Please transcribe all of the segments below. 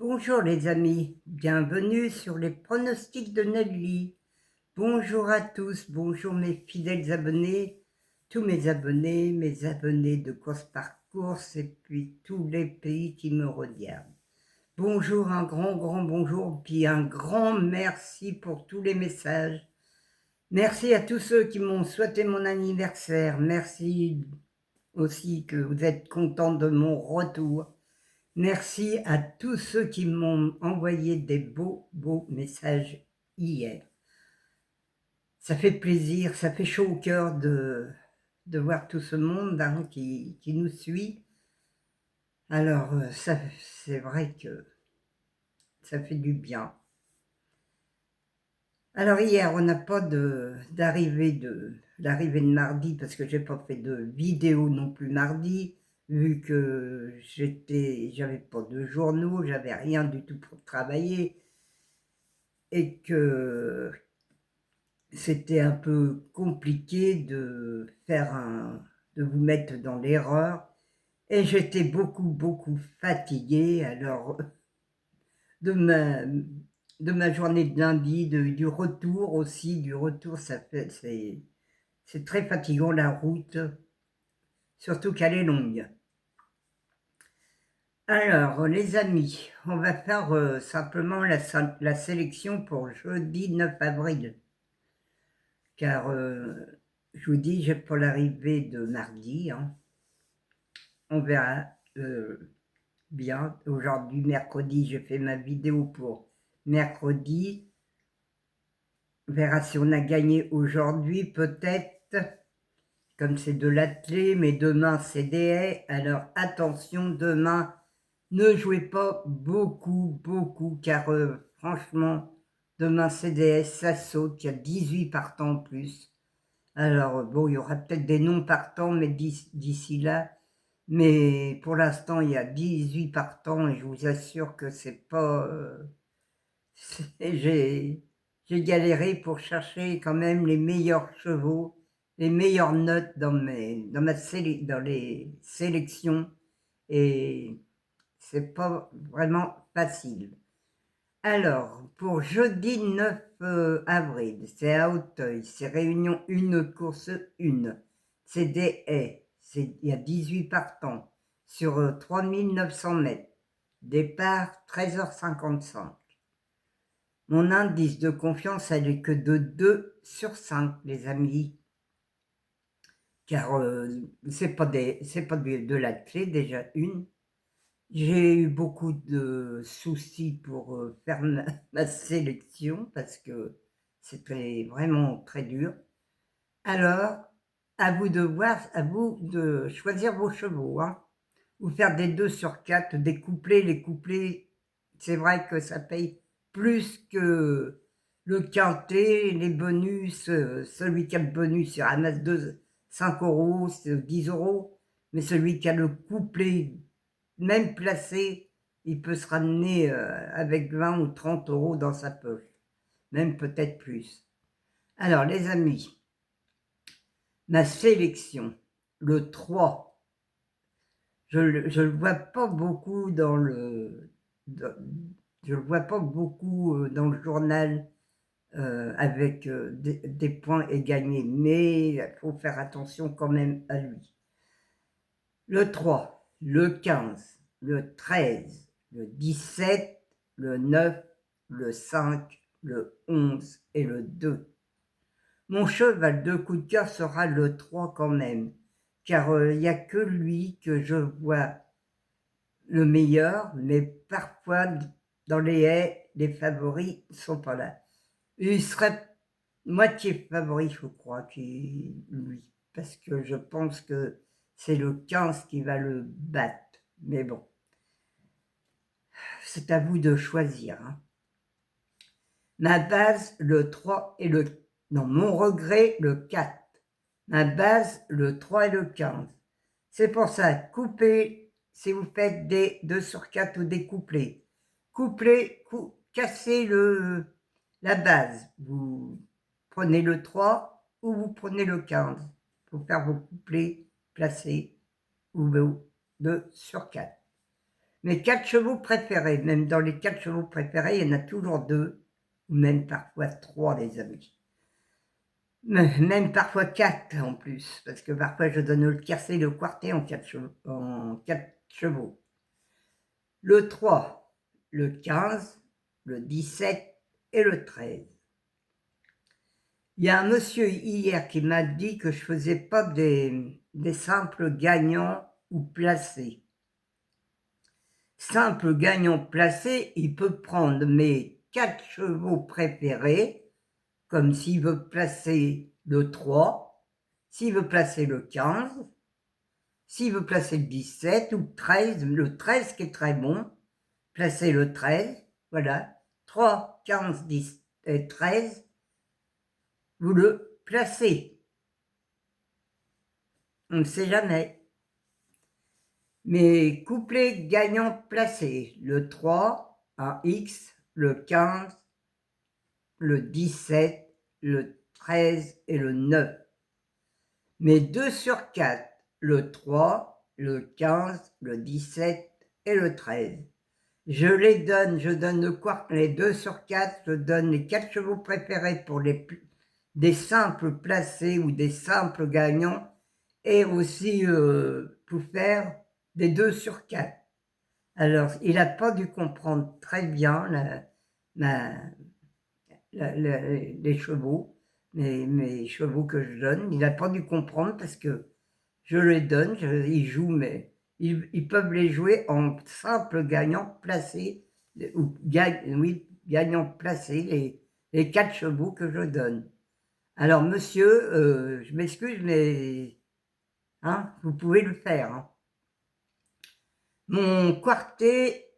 Bonjour les amis, bienvenue sur les pronostics de Nelly. Bonjour à tous, bonjour mes fidèles abonnés, tous mes abonnés de course par course et puis tous les pays qui me regardent. Bonjour, un grand bonjour, puis un grand merci pour tous les messages. Merci à tous ceux qui m'ont souhaité mon anniversaire, merci aussi que vous êtes contents de mon retour. Merci à tous ceux qui m'ont envoyé des beaux messages hier. Ça fait plaisir, ça fait chaud au cœur de voir tout ce monde qui nous suit. Alors, c'est vrai que ça fait du bien. Alors hier, on n'a pas l'arrivée de mardi parce que j'ai pas fait de vidéo non plus mardi, vu que j'avais pas de journaux, j'avais rien du tout pour travailler et que c'était un peu compliqué de vous mettre dans l'erreur et j'étais beaucoup fatiguée. Alors de ma journée de lundi, du retour aussi, c'est très fatigant la route, surtout qu'elle est longue. Alors les amis, on va faire simplement la sélection pour jeudi 9 avril. Car je vous dis, j'ai pour l'arrivée de mardi, on verra bien. Aujourd'hui, mercredi, j'ai fait ma vidéo pour mercredi. On verra si on a gagné aujourd'hui, peut-être, comme c'est de l'attelé, mais demain c'est des haies. Alors attention, demain, ne jouez pas beaucoup, car franchement, demain c'est des haies, ça saute, il y a 18 partants en plus. Alors, bon, il y aura peut-être des non partants, mais d'ici là, mais pour l'instant, il y a 18 partants et je vous assure que c'est pas... j'ai galéré pour chercher quand même les meilleurs chevaux, les meilleures notes dans les sélections et c'est pas vraiment facile. Alors, pour jeudi 9 avril, c'est à Auteuil, c'est réunion 1, course 1. C'est des haies, il y a 18 partants sur 3900 mètres. Départ 13h55. Mon indice de confiance, elle est que de 2 sur 5, les amis. Car c'est pas de la clé, déjà une. J'ai eu beaucoup de soucis pour faire ma sélection parce que c'était vraiment très dur. Alors, à vous de choisir vos chevaux, ou faire des 2 sur 4, des couplets. Les couplets, c'est vrai que ça paye plus que le quintet, les bonus. Celui qui a le bonus, il ramasse 5 euros, c'est 10 euros. Mais celui qui a le couplet, même placé, il peut se ramener avec 20 ou 30 euros dans sa poche. Même peut-être plus. Alors, les amis, ma sélection, le 3, je le vois pas beaucoup dans je le vois pas beaucoup dans le journal avec des points et gagner, mais il faut faire attention quand même à lui. Le 3, le 15, le 13, le 17, le 9, le 5, le 11 et le 2. Mon cheval de coup de cœur sera le 3 quand même, car il n'y a que lui que je vois le meilleur, mais parfois dans les haies, les favoris ne sont pas là. Il serait moitié favori, je crois, lui, parce que je pense que c'est le 15 qui va le battre. Mais bon, c'est à vous de choisir. Ma base, le 3 et le... Non, mon regret, le 4. Ma base, le 3 et le 15. C'est pour ça, coupez, si vous faites des 2 sur 4 ou des couplets. Cassez la base. Vous prenez le 3 ou vous prenez le 15 pour faire vos couplets placés ou vos 2 sur 4. Mes 4 chevaux préférés, même dans les 4 chevaux préférés, il y en a toujours 2, ou même parfois 3, les amis. Même parfois 4 en plus, parce que parfois je donne le tiercé et le quarté en 4 chevaux. Le 3, le 15, le 17 et le 13. Il y a un monsieur hier qui m'a dit que je ne faisais pas des simples gagnants ou placés. Simple gagnant placé, il peut prendre mes 4 chevaux préférés, comme s'il veut placer le 3, s'il veut placer le 15, s'il veut placer le 17 ou le 13 qui est très bon, placer le 13, voilà, 3, 15, 10 et 13, vous le placez. On ne sait jamais. Mes couplets gagnants placés, le 3, un X, le 15, le 17, le 13 et le 9. Mes 2 sur 4, le 3, le 15, le 17 et le 13. Je donne les 2 sur 4, je donne les 4 chevaux préférés pour des simples placés ou des simples gagnants, et aussi pour faire des 2 sur 4. Alors, il n'a pas dû comprendre très bien les chevaux, mes chevaux que je donne. Il n'a pas dû comprendre parce que je les donne, ils jouent, mais ils peuvent les jouer en simple gagnant placé, ou gagnant placé, les 4 chevaux que je donne. Alors, monsieur, je m'excuse, mais hein, vous pouvez le faire. Hein. Mon quartet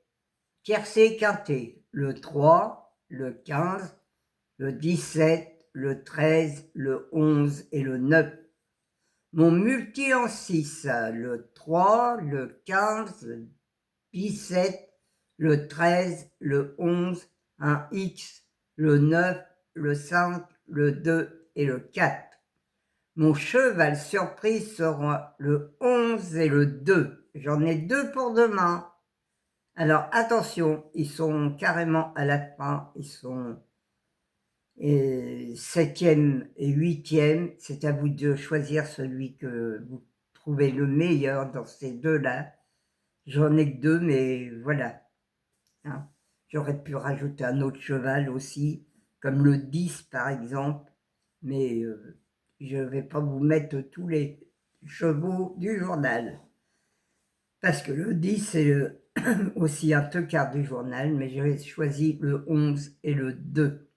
tiercé quinté, le 3, le 15, le 17, le 13, le 11 et le 9. Mon multi en 6, le 3, le 15, le 17, le 13, le 11, un X, le 9, le 5, le 2 et le 4. Mon cheval surprise sera le 11 et le 2. J'en ai 2 pour demain. Alors attention, ils sont carrément à la fin, ils sont 7e et 8e. C'est à vous de choisir celui que vous trouvez le meilleur dans ces deux-là. J'en ai que 2, mais voilà. Hein. J'aurais pu rajouter un autre cheval aussi, comme le 10 par exemple, mais je ne vais pas vous mettre tous les chevaux du journal. Parce que le 10, c'est aussi un tocard du journal, mais j'ai choisi le 11 et le 2.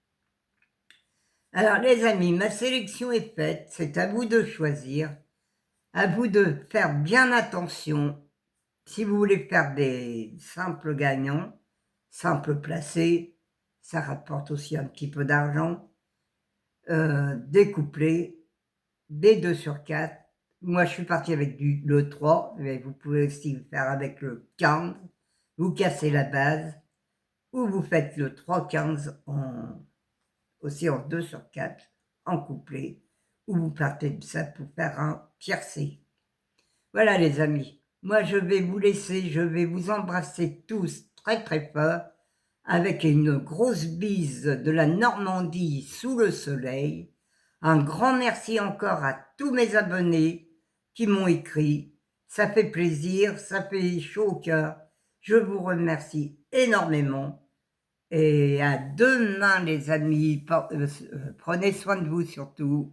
Alors les amis, ma sélection est faite, c'est à vous de choisir, à vous de faire bien attention. Si vous voulez faire des simples gagnants, simples placés, ça rapporte aussi un petit peu d'argent, des couplets, des 2 sur 4. Moi, je suis parti avec le 3, mais vous pouvez aussi faire avec le 15. Vous cassez la base, ou vous faites le 3-15 aussi en 2 sur 4, en couplet, ou vous partez de ça pour faire un tiercé. Voilà les amis, moi je vais vous laisser, je vais vous embrasser tous très très fort, avec une grosse bise de la Normandie sous le soleil. Un grand merci encore à tous mes abonnés qui m'ont écrit. Ça fait plaisir, ça fait chaud au cœur. Je vous remercie énormément. Et à demain les amis. Prenez soin de vous surtout.